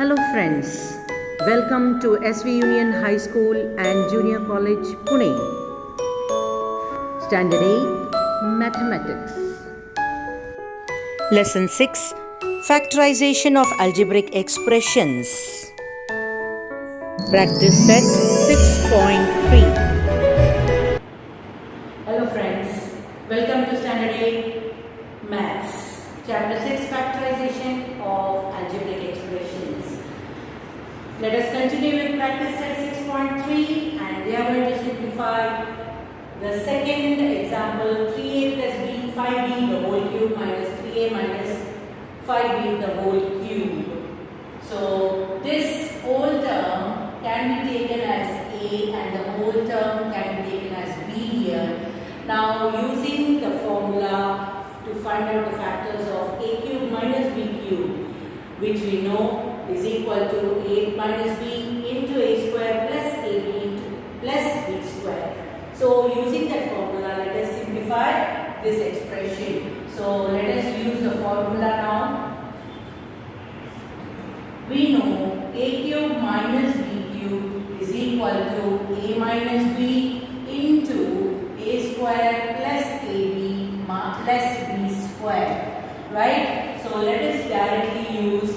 Hello friends, welcome to SV Union High School and Junior College, Pune. Standard 8, Mathematics. Lesson 6, Factorization of Algebraic Expressions. Practice set 6.3. Hello friends, welcome to Standard 8, Maths. Chapter 6, Factorization of Algebraic Expressions. Let us continue with practice set 6.3 and we are going to simplify the second example, 3a plus b 5b the whole cube minus 3a minus 5b the whole cube. So this whole term can be taken as a and the whole term can be taken as b here. Now using the formula to find out the factors of a cube minus b cube, which we know is equal to a minus b into a square plus ab into plus b square. So using that formula, let us simplify this expression. So let us use the formula now. We know a cube minus b cube is equal to a minus b into a square plus ab plus b square, right? So let us directly use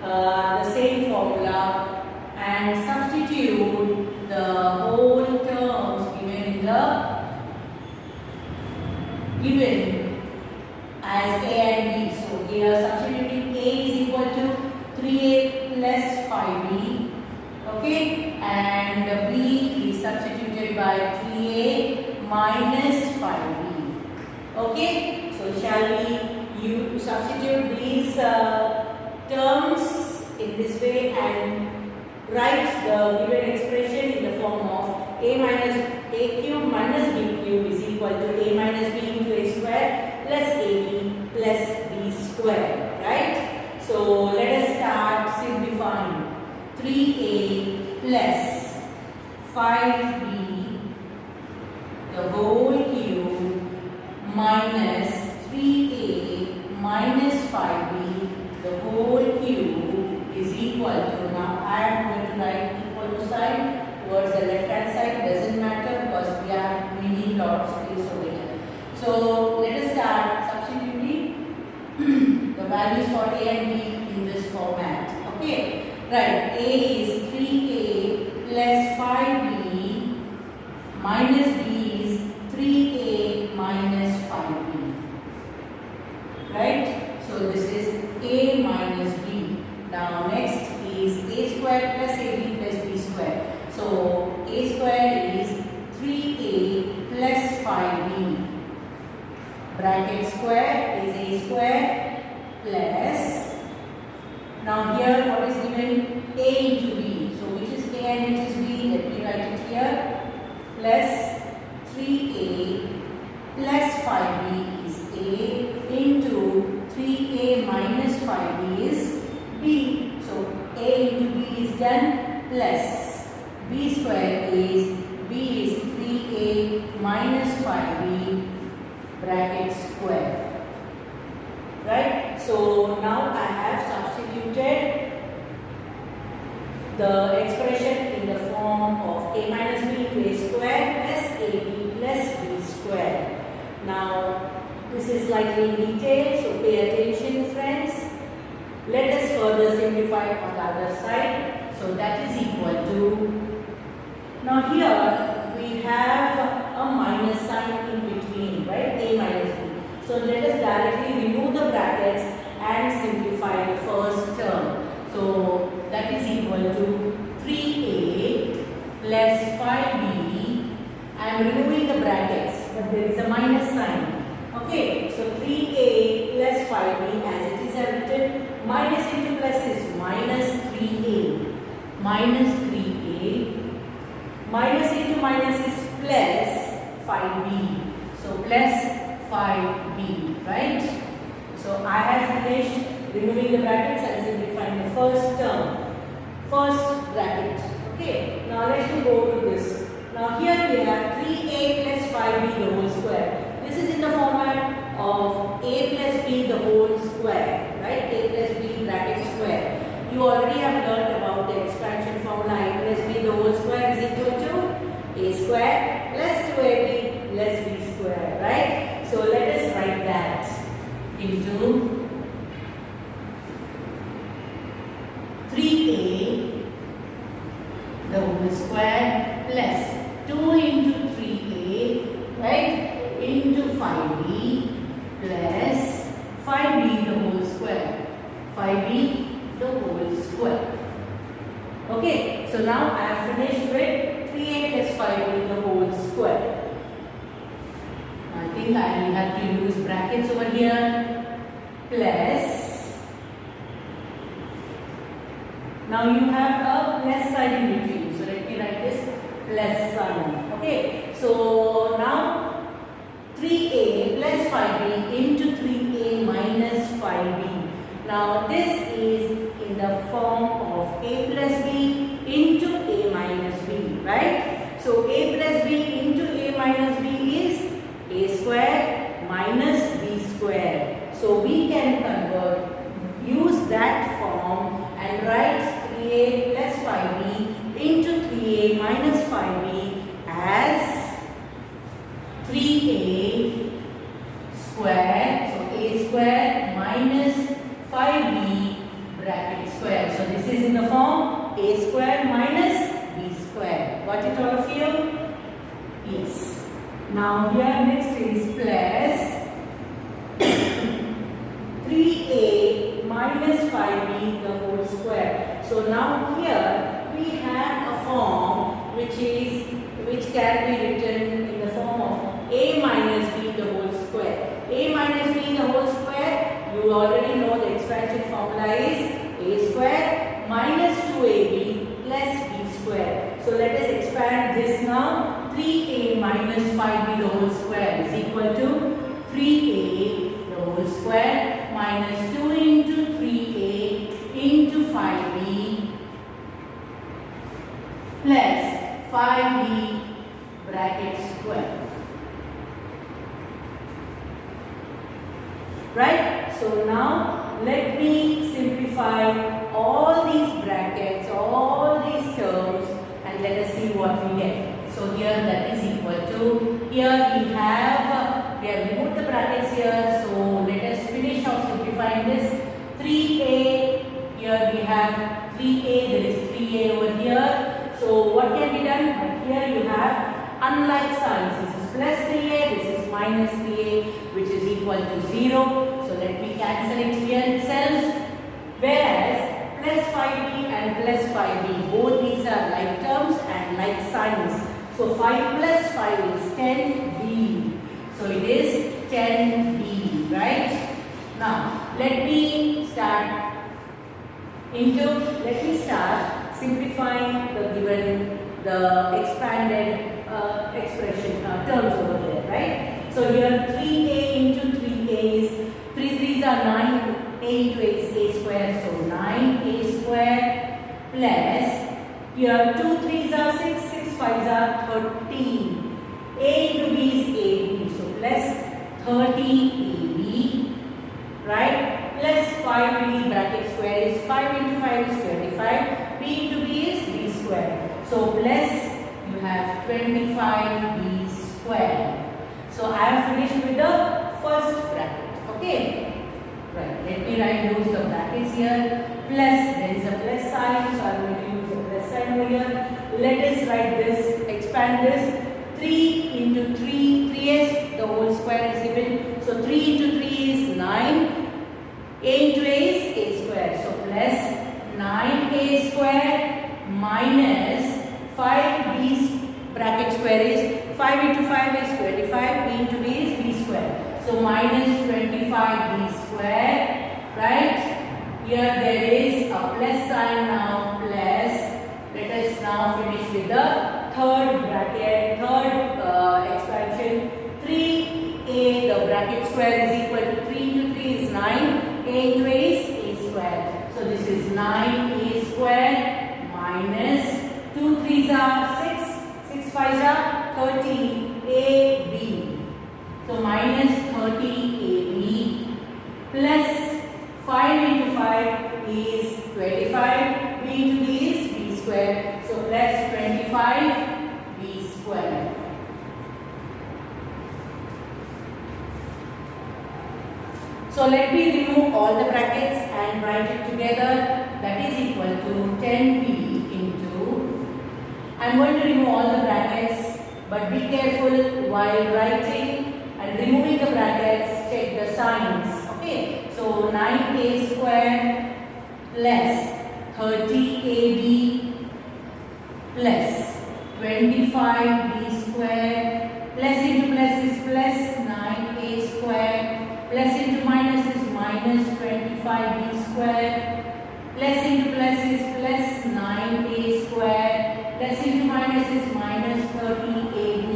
the same formula and substitute the whole terms given as a and b. So here substituting a is equal to 3a plus 5b, okay, and b is substituted by 3a minus 5b, okay. So shall we substitute these terms in this way and write the given expression in the form of a cube minus b cube is equal to a minus b into a square plus ab plus b square, right? So let us start simplifying. 3a plus 5b the whole cube minus 3a minus 5b the whole cube is equal to, now I am going to write equal to sign towards the left hand side, doesn't matter because we need lot of space over here. So let us start substituting the values for a and b in this format, okay. Right, a is 3a plus 5b minus b is 3a minus 5b, right? So this is a minus b. Now next is a square plus ab plus b square. So a square is 3a plus 5b. Bracket square is a square plus. Now here what is given? A into b. So which is a and which is b? Let me write it here. Plus 3a plus 5b is a into 3a minus 5b is b. So a into b is done plus b square is b is 3a minus 5b bracket square, right? So now I have substituted the expression in the form of a minus b into a square plus ab plus b square. Now this is slightly in detail, so pay attention friends. Let us further simplify on the other side. So that is equal to, now here we have a minus sign in between, right? A minus b. So let us directly remove the brackets and simplify the first term. So that is equal to 3a plus 5b. I am removing the brackets, but there is a minus sign. Okay, so 3a plus 5b as it is written, minus into plus is minus 3a. Minus 3a. Minus into minus is plus 5b. So plus 5b, right? So I have finished removing the brackets and simplifying the first term. First bracket. Okay, now let me go to this. Now here we have 3a plus 5b the whole square. This is in the format of a plus b the whole square, right? A plus b bracket square. You already have learnt about the expansion formula. A plus b the whole square is equal to a square plus 2ab plus b square, right? So let us write that into 3a the whole square plus 2 into 3a, right, into 5b plus 5b the whole square, 5b the whole square. Okay, so now I have finished with 3a plus 5b the whole square. I think I will have to use brackets over here, plus, now you have a plus sign in between, so let me write this plus sign. Okay, so now 3a plus 5b into 3a minus 5b. Now this is in the form of a plus b into a minus b, right? So a plus b into a minus b is a square minus b square. So we can convert, use that form and write 3a plus 5b into 3a minus 5b as 3a square, so a square minus 5b bracket square. So this is in the form a square minus b square. Got it all of you? Yes. Now here next is plus 3a minus 5b the whole square. So now here we have a form which can be written in the form of a minus b the whole square. A minus b the whole square, you already know the expansion formula is a square minus 2ab plus b square. So let us expand this now. 3a minus 5b the whole square is equal to 3a the whole square minus 2 into 3a into 5b plus 5b bracket square. Right? So now let me simplify all these brackets, all these terms, and let us see what we get. So here that is equal to, here we have removed the brackets here. So let us finish off simplifying this. 3a, here we have 3a, there is 3a over here. So what can be done? Here you have unlike signs. This is plus 3a, this is minus 3a, which is equal to 0. So let me cancel it here itself. Whereas plus 5b and plus 5b, both these are like terms and like signs. So 5 plus 5 is 10b. So it is 10b, right? Now let me start simplifying the expanded expression terms over there, right? So here 3a into 3a is 3 3s are 9, a into a is a square, so 9a square plus here 2 3s are 6, 6 5s are 13. A into b is ab, so plus 30ab, right? Plus 5b bracket square is 5 into 5 is 25. B into b is b square. So plus you have 25b square. So I have finished with the first bracket. Okay. Right. Let me write those the brackets here. Plus, there is a plus sign, so I am going to use a plus sign over here. Let us write this, expand this. 3 into 3, 3s, the whole square is given. So 3 into 3 is 9. A into a is a square. So plus 9a square minus 5b bracket square is 5 into 5 is 25. B into b is b square. So minus 25b square, right? Here there is a plus sign now, plus. Let us now finish with the third bracket, expansion. 3a, the bracket square is equal to 3 into 3 is 9. A into a is a square. So this is 9a square minus 2 3s are 6, 6 5s are 30ab. So minus 30ab plus 5 into 5 is 25. So let me remove all the brackets and write it together. That is equal to 10b into, I am going to remove all the brackets, but be careful while writing and removing the brackets, check the signs. Okay, so 9a square plus 30ab plus 25b square plus into plus is plus 9a square plus into minus is minus 25b square plus into plus is plus 9a square plus into minus is minus 30ab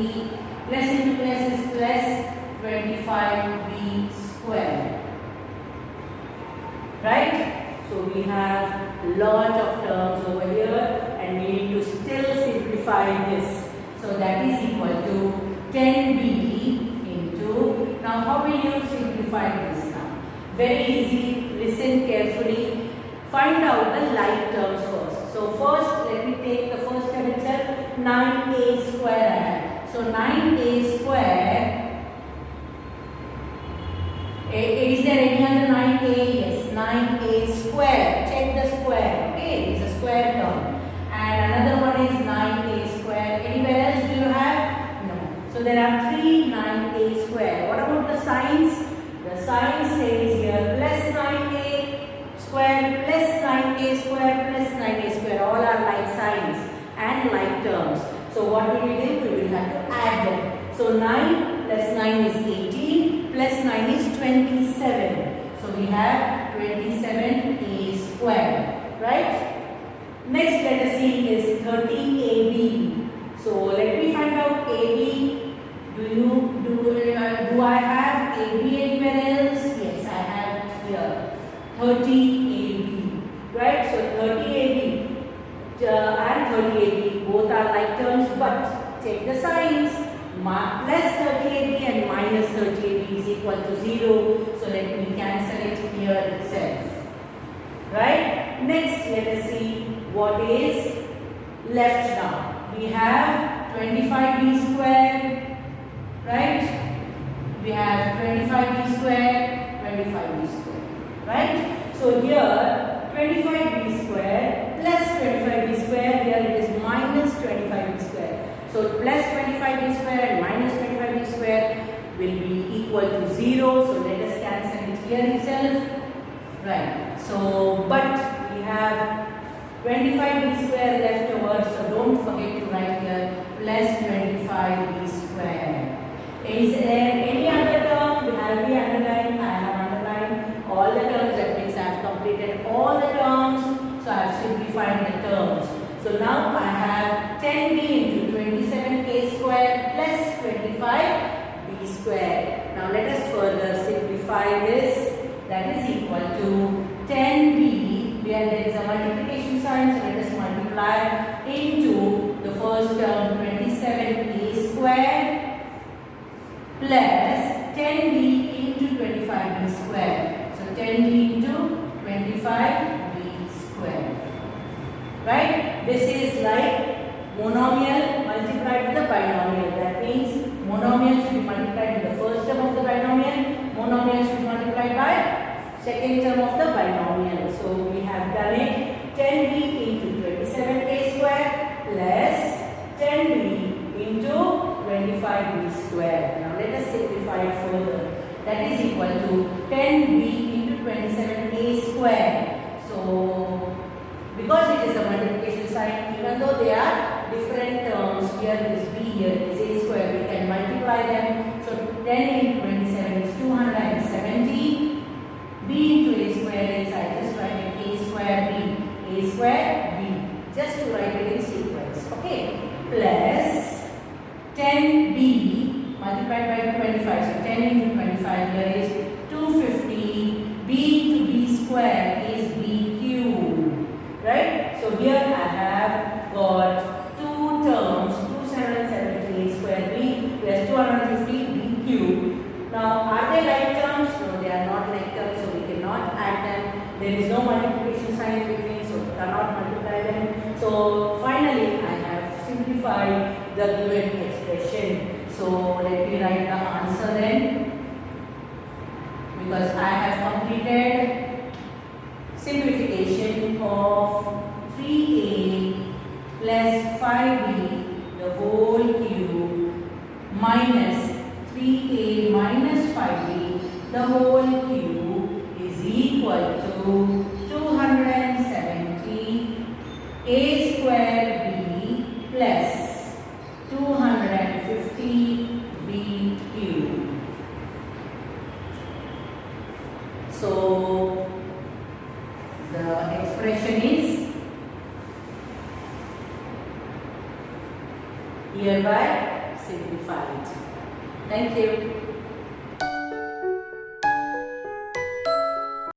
plus into plus is plus 25b square. Right? So we have lot of terms over here and we need to still simplify this. So that is equal to 10b into, now how will you simplify this now? Very easy, listen carefully. Find out the like terms first. So first let me take the first term itself, 9a square I have. So 9a square, is there any other 9a? Yes, 9a square. Check the square. Okay, it's a square term. And another one is 9a square. Anywhere else do you have? No. So there are 3 9a square. What about the signs? The sign says here plus 9a square plus 9a square plus 9a square. All are like signs and like terms. So what will we do? We will have to add them. So 9 plus 9 is 18 plus 9 is 27. So we have 27a square. Right? Next let us see is 30ab. So let me find out ab. Do I have ab anywhere else? Yes, I have here 30ab. Right? So 30ab and 30ab both are like terms, but check the signs. Plus 30ab and minus 30ab is equal to 0. So let me cancel it here itself. Right? Next let us see what is left now. We have 25b square. Right? We have 25b square, 25b square. Right? So here 25b square plus 25b square, here it is minus 25b square. So plus 25b square and minus 25b square will be equal to 0. So let us cancel it here itself. Right. So but we have 25b square left over. So don't forget to write here plus 25b square. Is there any other term? Have we underlined? I have underlined all the terms. That means I have completed all the terms. So I have simplified the terms. So now I have 10b into 27a square plus 25b square. Now let us further simplify this. That is equal to 10b, where there is a multiplication sign. So let us multiply into the first term 27a square plus 10b into 25b square. So 10b into 25b square. Right? This is like monomial multiplied with the binomial. That means monomial should be multiplied with the first term of the binomial. Monomial should be multiplied by second term of the binomial. So we have done it. 10b into 27a square plus 10b into 25b square. Now let us simplify it further. That is equal to 10b into 27a square. So because it is a multiplication sign, even though they are different terms, here it is b, here it is a square, we can multiply them. So 10 into 27 is 270. b into a square is, I just write it a square b. a square b. Just to write it in sequence. Okay. Plus 10b multiplied by 25. So 10 into 25 here is 250. b into b square is b cubed. Right? So here I have got two terms, 2770 square b plus 250 b cubed. Now are they like terms? No, they are not like terms, so we cannot add them. There is no multiplication sign between, so we cannot multiply them. So finally I have simplified the given expression. So let me write the answer then. We because I have completed simplification of 3a plus 5b the whole cube minus 3a minus 5b the whole cube is equal to 270 a square b plus 250 b cube. So the expression is hereby simplified. Thank you.